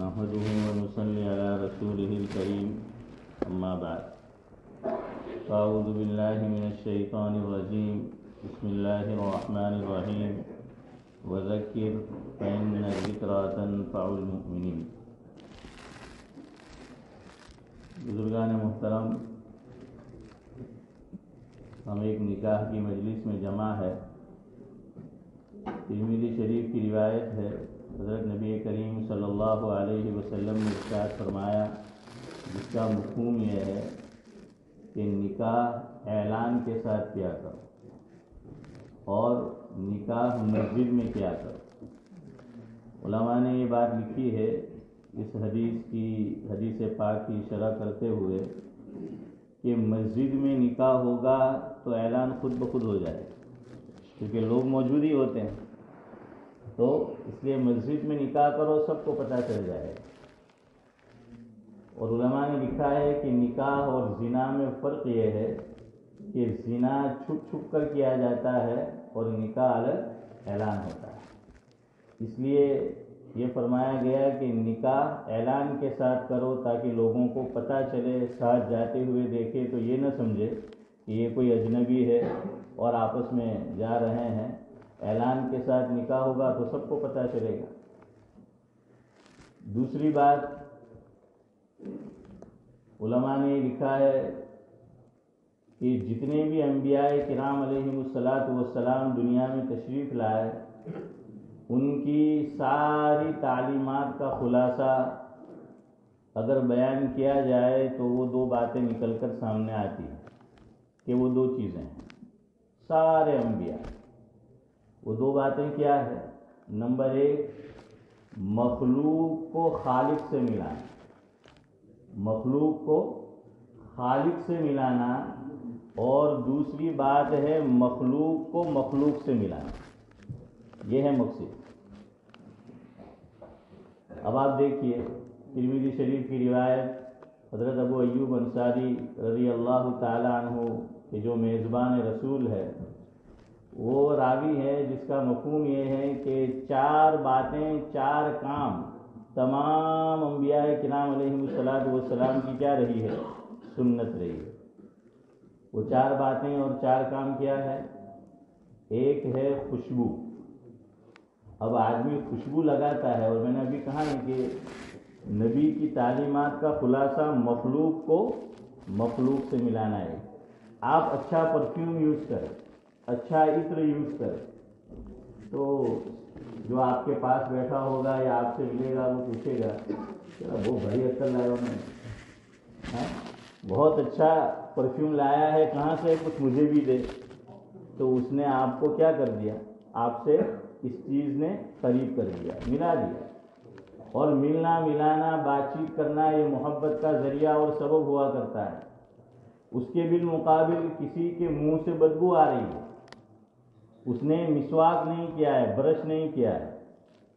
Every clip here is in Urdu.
نحمده ونصلي على رسوله الكريم أما بعد أعوذ بالله من الشيطان الرجيم بسم الله الرحمن الرحيم وذكر فإن الذكرى تنفع المؤمنين. بزرگان محترم، ہم ایک نکاح کی مجلس میں جمع ہے. ترمذی شریف کی روایت ہے، حضرت نبی کریم صلی اللہ علیہ وسلم نے ارشاد فرمایا، جس کا مفہوم یہ ہے کہ نکاح اعلان کے ساتھ کیا کرو اور نکاح مسجد میں کیا کرو. علماء نے یہ بات لکھی ہے اس حدیث پاک کی شرح کرتے ہوئے کہ مسجد میں نکاح ہوگا تو اعلان خود بخود ہو جائے، کیونکہ لوگ موجود ہی ہوتے ہیں، تو اس لیے مسجد میں نکاح کرو، سب کو پتہ چل جائے. اور علماء نے لکھا ہے کہ نکاح اور زنا میں فرق یہ ہے کہ زنا چھپ چھپ کر کیا جاتا ہے اور نکاح الگ اعلان ہوتا ہے. اس لیے یہ فرمایا گیا کہ نکاح اعلان کے ساتھ کرو تاکہ لوگوں کو پتہ چلے، ساتھ جاتے ہوئے دیکھے تو یہ نہ سمجھے کہ یہ کوئی اجنبی ہے اور آپس میں جا رہے ہیں. اعلان کے ساتھ نکاح ہوگا تو سب کو پتہ چلے گا. دوسری بات، علماء نے لکھا ہے کہ جتنے بھی انبیاء کرام علیہم الصلاۃ والسلام دنیا میں تشریف لائے، ان کی ساری تعلیمات کا خلاصہ اگر بیان کیا جائے تو وہ دو باتیں نکل کر سامنے آتی ہیں کہ وہ دو چیزیں ہیں. سارے انبیاء، وہ دو باتیں کیا ہے؟ نمبر 1، مخلوق کو خالق سے ملانا، مخلوق کو خالق سے ملانا، اور دوسری بات ہے مخلوق کو مخلوق سے ملانا. یہ ہے مقصد. اب آپ دیکھیے ترمذی شریف کی روایت، حضرت ابو ایوب انصاری رضی اللہ تعالی عنہ کہ جو میزبان رسول ہے، وہ راوی ہے جس کا مفہوم یہ ہے کہ 4 باتیں 4 کام تمام انبیاء کرام علیہم الصلاۃ والسلام کی کیا رہی ہے؟ سنت رہی ہے. وہ 4 باتیں اور 4 کام کیا ہے؟ ایک ہے خوشبو. اب آدمی خوشبو لگاتا ہے، اور میں نے ابھی کہا نا کہ نبی کی تعلیمات کا خلاصہ مخلوق کو مخلوق سے ملانا ہے. آپ اچھا پرفیوم یوز کریں، اچھا عطر یوز کریں، تو جو آپ کے پاس بیٹھا ہوگا یا آپ سے ملے گا وہ پوچھے گا کہ وہ بھائی عطر لائے انہوں نے، بہت اچھا پرفیوم لایا ہے، کہاں سے؟ کچھ مجھے بھی دے. تو اس نے آپ کو کیا کر دیا؟ آپ سے اس چیز نے قریب کر دیا، ملا دیا. اور ملنا ملانا، بات چیت کرنا، یہ محبت کا ذریعہ اور سبب ہوا کرتا ہے. اس کے بالمقابل کسی کے منہ سے بدبو آ رہی ہے، اس نے مسواک نہیں کیا ہے، برش نہیں کیا ہے،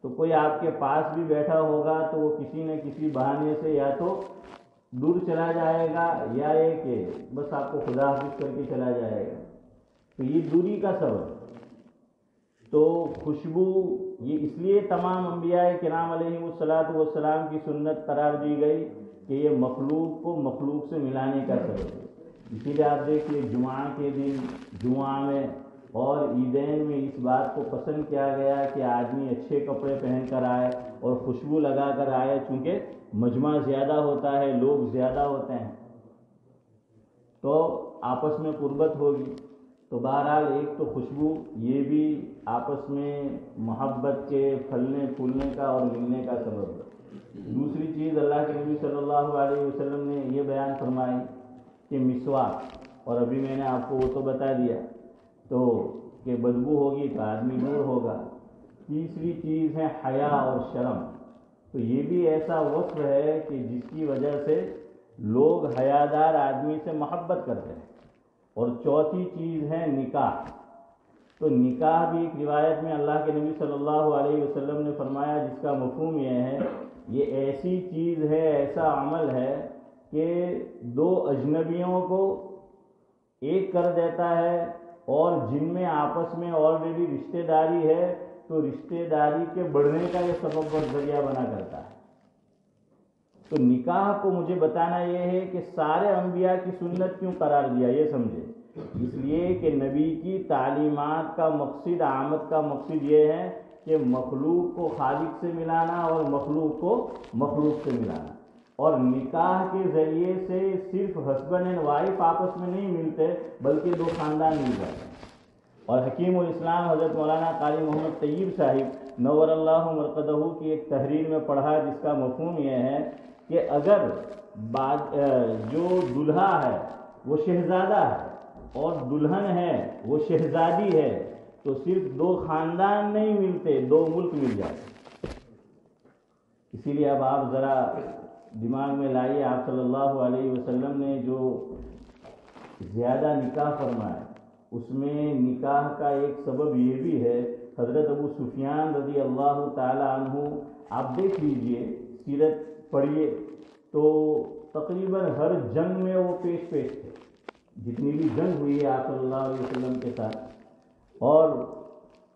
تو کوئی آپ کے پاس بھی بیٹھا ہوگا تو وہ کسی نہ کسی بہانے سے یا تو دور چلا جائے گا یا یہ کہ بس آپ کو خدا حافظ کر کے چلا جائے گا. تو یہ دوری کا سبب. تو خوشبو یہ اس لیے تمام انبیاء کرام علیہم الصلاۃ والسلام کی سنت قرار دی گئی کہ یہ مخلوق کو مخلوق سے ملانے کا سبب ہے. اسی لیے آپ دیکھیے جمعہ کے دن جمعہ میں اور عیدین میں اس بات کو پسند کیا گیا کہ آدمی اچھے کپڑے پہن کر آئے اور خوشبو لگا کر آئے، چونکہ مجمع زیادہ ہوتا ہے، لوگ زیادہ ہوتے ہیں تو آپس میں قربت ہوگی. تو بہرحال ایک تو خوشبو، یہ بھی آپس میں محبت کے پھلنے پھولنے کا اور ملنے کا سبب ہے. دوسری چیز اللہ کے نبی صلی اللہ علیہ وسلم نے یہ بیان فرمائی کہ مسواک، اور ابھی میں نے آپ کو وہ تو بتا دیا تو کہ بدبو ہوگی تو آدمی دور ہوگا. تیسری چیز ہے حیا اور شرم. تو یہ بھی ایسا وصف ہے کہ جس کی وجہ سے لوگ حیادار آدمی سے محبت کرتے ہیں. اور چوتھی چیز ہے نکاح. تو نکاح بھی ایک روایت میں اللہ کے نبی صلی اللہ علیہ وسلم نے فرمایا جس کا مفہوم یہ ہے، یہ ایسی چیز ہے، ایسا عمل ہے کہ 2 اجنبیوں کو ایک کر دیتا ہے، اور جن میں آپس میں آلریڈی رشتہ داری ہے تو رشتہ داری کے بڑھنے کا یہ سبب اور ذریعہ بنا کرتا ہے. تو نکاح کو مجھے بتانا یہ ہے کہ سارے انبیاء کی سنت کیوں قرار دیا، یہ سمجھے، اس لیے کہ نبی کی تعلیمات کا مقصد، آمد کا مقصد یہ ہے کہ مخلوق کو خالق سے ملانا اور مخلوق کو مخلوق سے ملانا، اور نکاح کے ذریعے سے صرف ہسبینڈ اینڈ وائف آپس میں نہیں ملتے بلکہ دو خاندان مل جاتے ہیں۔ اور حکیم الاسلام حضرت مولانا قاری محمد طیب صاحب نور اللہ مرقدہ کی ایک تحریر میں پڑھا، جس کا مفہوم یہ ہے کہ اگر جو دلہا ہے وہ شہزادہ ہے اور دلہن ہے وہ شہزادی ہے تو صرف دو خاندان نہیں ملتے، دو ملک مل جاتے۔ اسی لیے اب آپ ذرا دماغ میں لائیے، آپ صلی اللہ علیہ وسلم نے جو زیادہ نکاح فرمایا اس میں نکاح کا ایک سبب یہ بھی ہے، حضرت ابو سفیان رضی اللہ تعالی عنہ، آپ دیکھ لیجئے، سیرت پڑھیے تو تقریباً ہر جنگ میں وہ پیش تھے، جتنی بھی جنگ ہوئی ہے آپ صلی اللہ علیہ وسلم کے ساتھ اور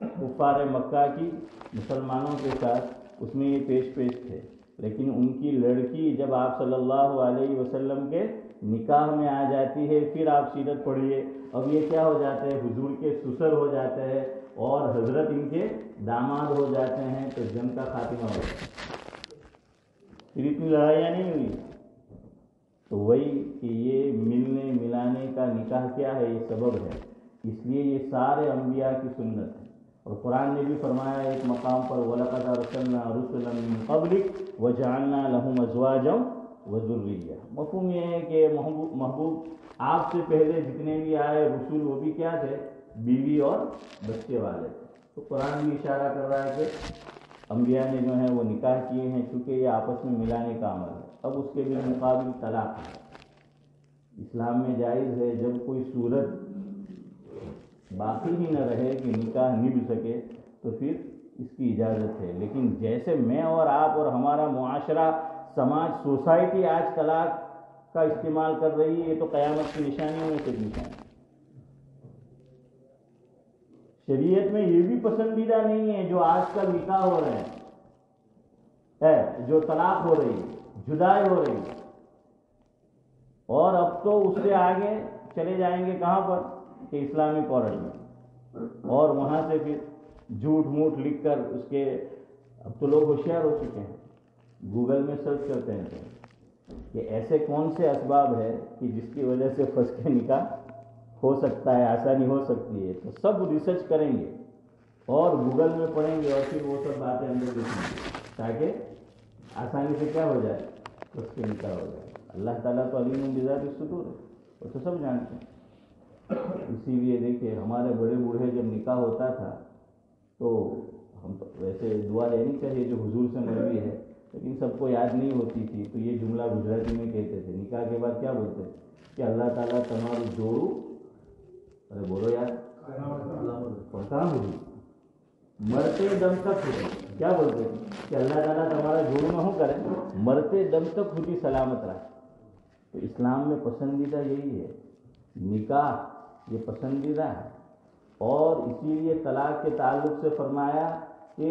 کفار مکہ کی مسلمانوں کے ساتھ، اس میں یہ پیش تھے، لیکن ان کی لڑکی جب آپ صلی اللہ علیہ وسلم کے نکاح میں آ جاتی ہے، پھر آپ سیرت پڑھیے، اب یہ کیا ہو جاتے ہیں، حضور کے سسر ہو جاتے ہیں اور حضرت ان کے داماد ہو جاتے ہیں، تو جنگ کا خاتمہ ہو جاتا ہے۔ پھر اتنی لڑائیاں نہیں ہوئی، تو وہی کہ یہ ملنے ملانے کا نکاح کیا ہے، یہ سبب ہے، اس لیے یہ سارے انبیاء کی سنت ہے۔ اور قرآن نے بھی فرمایا ایک مقام پر وَلَقَدْ أَرْسَلْنَا رُسُلًا مِّن قَبْلِكَ وَجَعَلْنَا لَهُمْ أَزْوَاجًا وَذُرِّيَّةً۔ مفہوم یہ ہے کہ محبوب آپ سے پہلے جتنے بھی آئے رسول وہ بھی کیا تھے، بیوی اور بچے والے تھے۔ تو قرآن بھی اشارہ کر رہا ہے کہ انبیاء نے جو ہے وہ نکاح کیے ہیں، چونکہ یہ آپس میں ملانے کا عمل ہے۔ اب اس کے بالمقابل طلاق ہے، اسلام میں جائز ہے جب کوئی صورت باقی ہی نہ رہے کہ نکاح نبھ سکے تو پھر اس کی اجازت ہے، لیکن جیسے میں اور آپ اور ہمارا معاشرہ، سماج، سوسائٹی آج طلاق کا استعمال کر رہی ہے، یہ تو قیامت کی نشانیوں میں سے نشانی۔ شریعت میں یہ بھی پسندیدہ نہیں ہے جو آج کل نکاح ہو رہے ہیں، جو طلاق ہو رہی ہے، جدائی ہو رہی ہے، اور اب تو اس سے آگے چلے جائیں گے کہاں پر کہ اسلامی کورٹ میں، اور وہاں سے پھر جھوٹ موٹ لکھ کر اس کے، اب تو لوگ ہوشیار ہو چکے ہیں، گوگل میں سرچ کرتے ہیں کہ ایسے کون سے اسباب ہے کہ جس کی وجہ سے پھنس کے نکاح ہو سکتا ہے، آسانی ہو سکتی ہے، تو سب ریسرچ کریں گے اور گوگل میں پڑھیں گے اور پھر وہ سب باتیں اندر دیکھیں گے تاکہ آسانی سے کیا ہو جائے، پھنس کے نکاح ہو جائے۔ اللہ تعالیٰ تو علیم بذات الصدور ہے، وہ تو سب جانتے ہیں۔ اسی لیے دیکھیں ہمارے بڑے بوڑھے جب نکاح ہوتا تھا تو ہم تو ویسے دعا لینی چاہیے جو حضور سے مروی ہے، لیکن سب کو یاد نہیں ہوتی تھی، تو یہ جملہ گجراتی میں کہتے تھے نکاح کے بعد، کیا بولتے تھے کہ اللہ تعالیٰ تمہارو جوڑو، ارے بولو یار، پڑھتا ہوں مرتے دم تک ہوتی، کیا بولتے ہیں کہ اللہ تعالیٰ تمہارا جوڑ نہ ہو کرے، مرتے دم تک ہوتی سلامت رہے۔ تو اسلام میں پسندیدہ یہی ہے، نکاح یہ پسندیدہ ہے، اور اسی لیے طلاق کے تعلق سے فرمایا کہ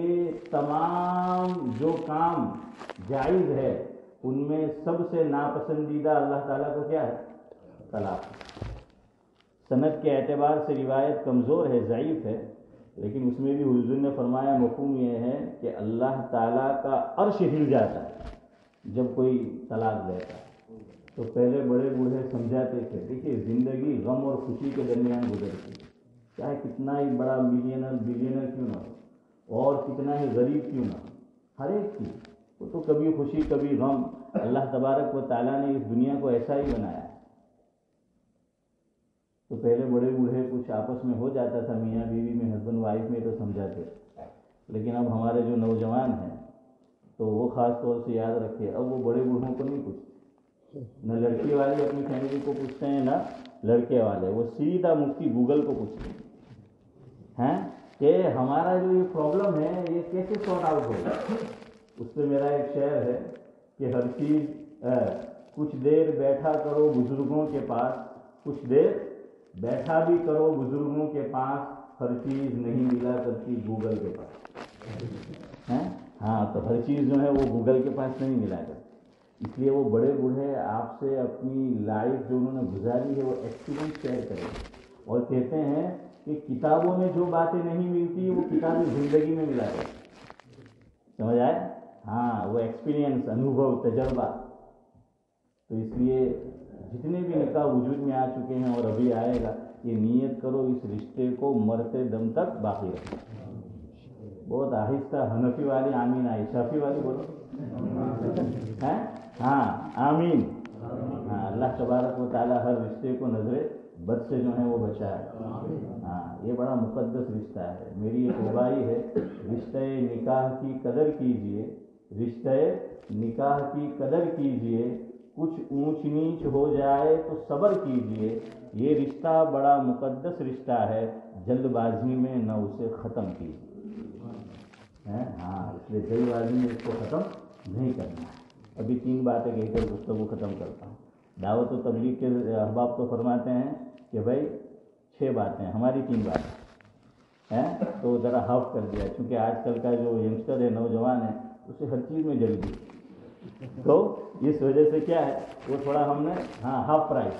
تمام جو کام جائز ہے ان میں سب سے ناپسندیدہ اللہ تعالیٰ کو کیا ہے، طلاق۔ سند کے اعتبار سے روایت کمزور ہے، ضعیف ہے، لیکن اس میں بھی حضور نے فرمایا مفہوم یہ ہے کہ اللہ تعالیٰ کا عرش ہل جاتا ہے جب کوئی طلاق دیتا ہے۔ تو پہلے بڑے بوڑھے سمجھاتے تھے، دیکھیے زندگی غم اور خوشی کے درمیان گزرتی ہے، چاہے کتنا ہی بڑا بلینر کیوں نہ ہو اور کتنا ہی غریب کیوں نہ ہو، ہر ایک کی وہ تو کبھی خوشی کبھی غم، اللہ تبارک و تعالیٰ نے اس دنیا کو ایسا ہی بنایا ہے۔ تو پہلے بڑے بوڑھے کچھ آپس میں ہو جاتا تھا، میاں بیوی میں، ہسبینڈ وائف میں، تو سمجھاتے، لیکن اب ہمارے جو نوجوان ہیں تو وہ خاص طور سے یاد رکھے، اب وہ بڑے بوڑھوں کو نہیں پوچھتے، نہ لڑکی والے اپنی فیملی کو پوچھتے ہیں نہ لڑکے والے، وہ سیدھا مفتی گوگل کو پوچھتے ہیں کہ ہمارا جو یہ پرابلم ہے یہ کیسے سارٹ آؤٹ ہوگا۔ اس پہ میرا ایک شعر ہے کہ ہر چیز کچھ دیر بیٹھا کرو بزرگوں کے پاس، کچھ دیر بیٹھا بھی کرو بزرگوں کے پاس، ہر چیز نہیں ملا کرتی گوگل کے پاس۔ ہاں تو ہر چیز جو ہے وہ گوگل کے پاس نہیں ملا کرتی۔ اس لیے وہ بڑے بوڑھے آپ سے اپنی لائف جو انہوں نے گزاری ہے وہ ایکسپیرینس شیئر کریں اور کہتے ہیں کہ کتابوں میں جو باتیں نہیں ملتی وہ کتابیں زندگی میں ملا ہے. سمجھ آئے؟ ہاں، وہ ایکسپیرینس، انوبھو، تجربہ. تو اس لیے جتنے بھی نکاح وجود میں آ چکے ہیں اور ابھی آئے گا، یہ نیت کرو اس رشتے کو مرتے دم تک باقی رکھو. بہت آہستہ حنفی والی آمین آئی، شافی والی بولو ہاں آمین. ہاں، اللہ تبارک و تعالیٰ ہر رشتے کو نظر بد سے جو ہے وہ بچائے. ہاں، یہ بڑا مقدس رشتہ ہے. میری ایک وبائی ہے، رشتہ نکاح کی قدر کیجئے، رشتہ نکاح کی قدر کیجئے، کچھ اونچ نیچ ہو جائے تو صبر کیجئے. یہ رشتہ بڑا مقدس رشتہ ہے، جلد بازی میں نہ اسے ختم کیجیے. ہاں، اس لیے جلد بازی میں اس کو ختم نہیں کرنا ہے. ابھی 3 باتیں کہہ کر گفتگو ختم کرتا ہوں. دعوت و تبلیغ کے احباب تو فرماتے ہیں کہ بھائی 6 باتیں، ہماری 3 باتیں ہیں تو ذرا ہاف کر دیا، چونکہ آج کل کا جو ینگسٹر ہے، نوجوان ہے، اسے ہر چیز میں جلدی، تو اس وجہ سے کیا ہے وہ تھوڑا ہم نے ہاف پرائز،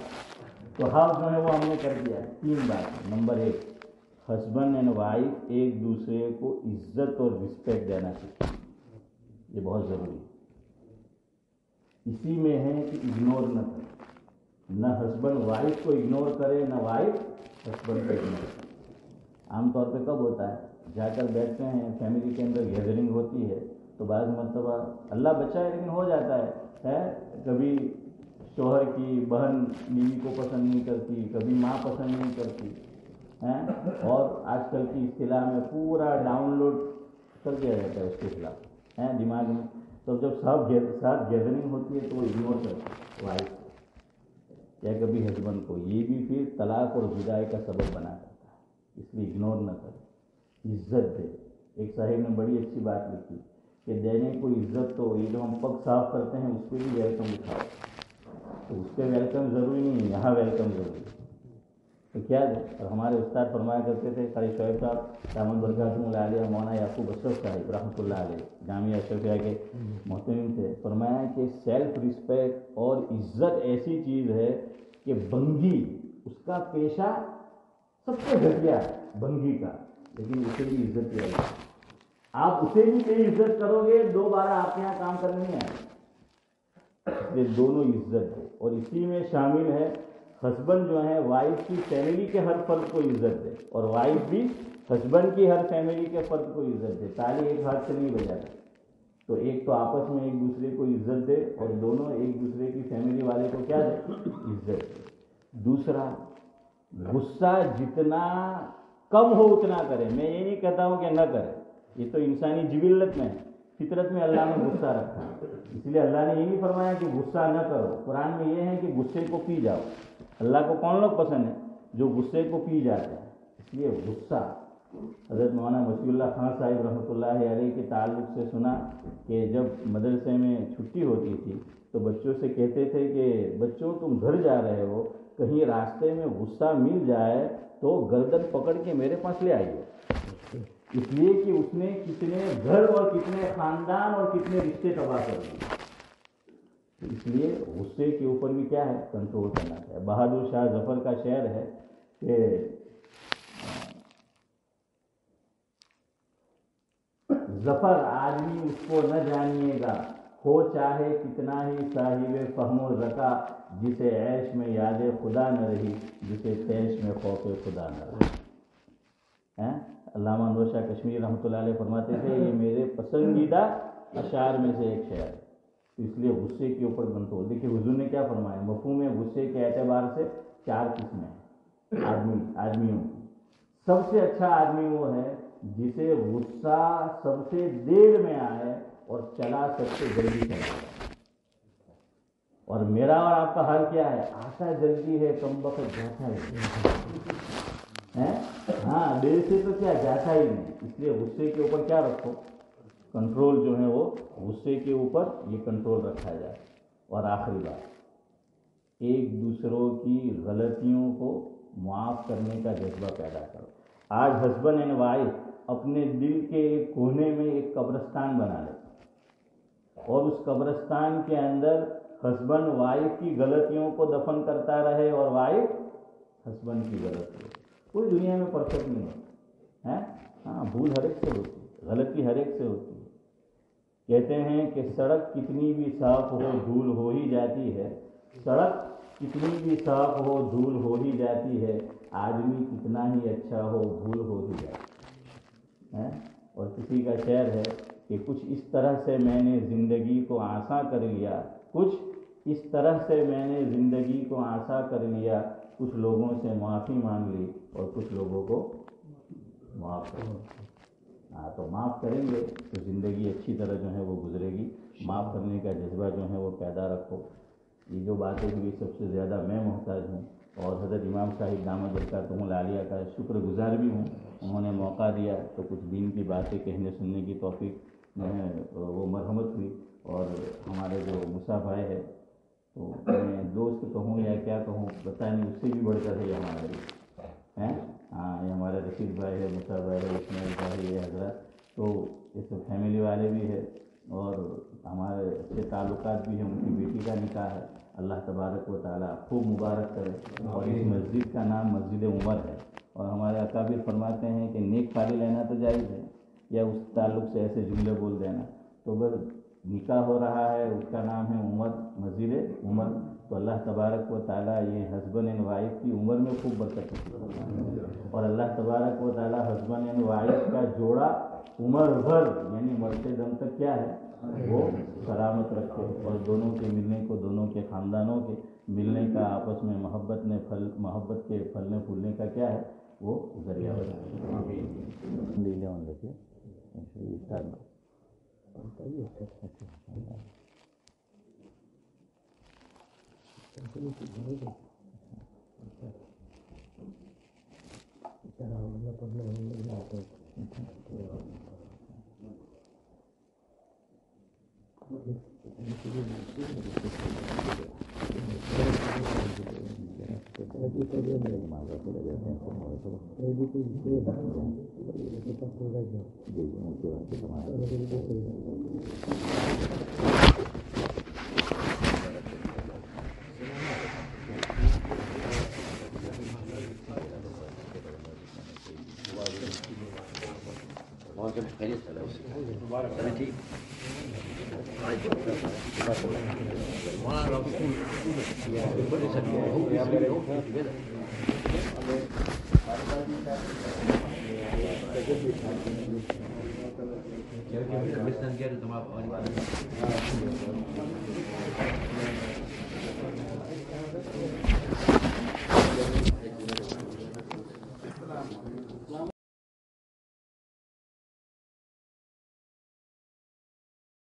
تو ہاف جو ہے وہ ہم نے کر دیا. 3 باتیں. نمبر 1، ہسبینڈ اینڈ وائف ایک دوسرے کو عزت اور رسپیکٹ دینا چاہیے. یہ بہت ضروری ہے. اسی میں ہے کہ اگنور نہ کرے، نہ ہسبینڈ وائف کو اگنور کرے، نہ وائف ہسبینڈ کو اگنور کرے. عام طور پہ کب ہوتا ہے، جا کر بیٹھتے ہیں فیملی کے اندر، گیدرنگ ہوتی ہے تو بعض مرتبہ اللہ بچائے لیکن ہو جاتا ہے کبھی شوہر کی بہن بیوی کو پسند نہیں کرتی، کبھی ماں پسند نہیں کرتی، اور آج کل کی اصطلاح میں پورا ڈاؤن لوڈ کر دیا جاتا ہے اس کے خلاف دماغ میں. تو جب ساتھ گیدرنگ ہوتی ہے تو وہ اگنور کرتے ہیں وائف یا کبھی ہسبینڈ کو. یہ بھی پھر طلاق اور جدائی کا سبب بنا کرتا ہے. اس لیے اگنور نہ کرے، عزت دے. ایک صاحب نے بڑی اچھی بات لکھی کہ دینے کو عزت، تو یہ جو ہم پگ صاف کرتے ہیں اس پہ بھی ویلکم لکھاؤ. تو اس پہ ویلکم ضروری نہیں ہے، یہاں ویلکم ضروری ہے. تو کیا دے. اور ہمارے استاد فرمایا کرتے تھے، قاری شعیب صاحب دامن برکاتہم العالیہ، مولانا یعقوب اشرف صاحب رحمۃ اللہ علیہ، جامعہ اشرفیہ کے محترم تھے. فرمایا کہ سیلف رسپیکٹ اور عزت ایسی چیز ہے کہ بنگی اس کا پیشہ سب سے گھٹیا ہے، بنگی کا، لیکن اسے بھی عزت کیا جائے. آپ اسے بھی کئی عزت کرو گے، دوبارہ آپ کے یہاں کام کرنے نہیں آئے. یہ دونوں عزت ہے. اور اسی میں شامل ہے ہسبینڈ جو ہے وائف کی فیملی کے ہر فرد کو عزت دے، اور وائف بھی ہسبینڈ کی ہر فیملی کے فرد کو عزت دے. تالی ایک ہاتھ سے نہیں بجاتا. تو ایک تو آپس میں ایک دوسرے کو عزت دے، اور دونوں ایک دوسرے کی فیملی والے کو کیا دے، عزت دے. دوسرا، غصہ جتنا کم ہو اتنا کرے. میں یہ نہیں کہتا ہوں کہ نہ کرے، یہ تو انسانی جبلت میں ہے، فطرت میں اللہ نے غصہ رکھا. اس لیے اللہ نے یہ نہیں فرمایا کہ غصہ نہ کرو. قرآن میں یہ ہے کہ غصے کو پی جاؤ. اللہ کو کون لوگ پسند ہیں؟ جو غصے کو پی جاتے ہیں. اس لیے غصہ، حضرت مولانا وسیع اللہ خان صاحب رحمۃ اللہ علیہ کے تعلق سے سنا کہ جب مدرسے میں چھٹی ہوتی تھی تو بچوں سے کہتے تھے کہ بچوں تم گھر جا رہے ہو، کہیں راستے میں غصہ مل جائے تو گردن پکڑ کے میرے پاس لے آئیے. اس لیے کہ اس نے کتنے گھر اور کتنے خاندان اور کتنے رشتے تباہ کر دیے. اس لیے غصے کے اوپر بھی کیا ہے، کنٹرول کرنا چاہیے. بہادر شاہ ظفر کا شعر ہے کہ ظفر آدمی اس کو نہ جانیے گا، ہو چاہے کتنا ہی صاحب فہم و ذکا، جسے عیش میں یاد خدا نہ رہی، جسے تیش میں خوف خدا نہ رہا. علامہ انور شاہ کشمیری رحمۃ اللہ علیہ فرماتے تھے یہ میرے پسندیدہ اشعار میں سے ایک شعر ہے. اس لیے غصے کے اوپر کنٹرول. دیکھیے حضور نے کیا فرمایا، مفہوم غصے کے اعتبار سے 4 قسمیں ہیں آدمیوں کی. سب سے اچھا آدمی وہ ہے جسے غصہ سب سے دیر میں آئے اور چلا سب سے جلدی چلا جائے. اور میرا اور آپ کا حال کیا ہے، آتا جلدی ہے، کم وقت جاتا ہے. ہاں، دیر سے تو کیا جاتا ہی نہیں. اس لیے غصے کے اوپر کیا رکھو، کنٹرول جو ہے وہ غصے کے اوپر یہ کنٹرول رکھا جائے. اور آخری بات، ایک دوسروں کی غلطیوں کو معاف کرنے کا جذبہ پیدا کرو. آج ہسبینڈ اینڈ وائف اپنے دل کے ایک کونے میں ایک قبرستان بنا لے. اور اس قبرستان کے اندر ہسبینڈ وائف کی غلطیوں کو دفن کرتا رہے اور وائف ہسبینڈ کی غلطی. کوئی دنیا میں پرفیکٹ نہیں ہے. ہاں بھول ہر ایک سے ہوتی ہے, غلطی ہر ایک سے ہوتی ہے. کہتے ہیں کہ سڑک کتنی بھی صاف ہو دھول ہو ہی جاتی ہے, سڑک کتنی بھی صاف ہو دھول ہو ہی جاتی ہے, آدمی کتنا ہی اچھا ہو بھول ہو ہی جاتی ہے. اور کسی کا شعر ہے کہ کچھ اس طرح سے میں نے زندگی کو آساں کر لیا, کچھ اس طرح سے میں نے زندگی کو آساں کر لیا, کچھ لوگوں سے معافی مانگ لی اور کچھ لوگوں کو معاف کر دیا. ہاں تو معاف کریں گے تو زندگی اچھی طرح جو ہے وہ گزرے گی. معاف کرنے کا جذبہ جو ہے وہ پیدا رکھو. یہ جو باتیں ہوئی سب سے زیادہ میں محتاج ہوں, اور حضرت امام صاحب دامت برکاتہ العالیہ کا شکر گزار بھی ہوں. انہوں نے موقع دیا تو کچھ دین کی باتیں کہنے سننے کی توفیق میں وہ مرحمت ہوئی. اور ہمارے جو موسیٰ بھائی ہے, تو میں دوست کہوں یا کیا کہوں پتہ نہیں, اس سے بھی بڑھ کر ہے ہمارے ہیں. ہاں یہ ہمارے رشید بھائی ہے, موسیٰ بھائی ہے, اسماعیل بھائی ہے, حضرت تو یہ سب فیملی والے بھی ہے, اور ہمارے اچھے تعلقات بھی ہیں. ان کی بیٹی کا نکاح ہے, اللہ تبارک و تعالیٰ خوب مبارک کرے. اور اس مسجد کا نام مسجد عمر ہے. اور ہمارے اکابر فرماتے ہیں کہ نیک پالی لینا تو جائز ہے, یا اس تعلق سے ایسے جملے بول دینا, تو بس نکاح ہو رہا ہے اس کا نام ہے عمر, مسجد عمر. تو اللہ تبارک و تعالیٰ یہ ہسبینڈ اینڈ وائف کی عمر میں خوب برکت ہے, اور اللہ تبارک و تعالیٰ ہسبینڈ اینڈ وائف کا جوڑا عمر بھر یعنی مرتے دم تک کیا ہے وہ سلامت رکھے, اور دونوں کے ملنے کو, دونوں کے خاندانوں کے ملنے کا, آپس میں محبت کے پھلنے پھولنے کا کیا ہے وہ ذریعہ بنائے.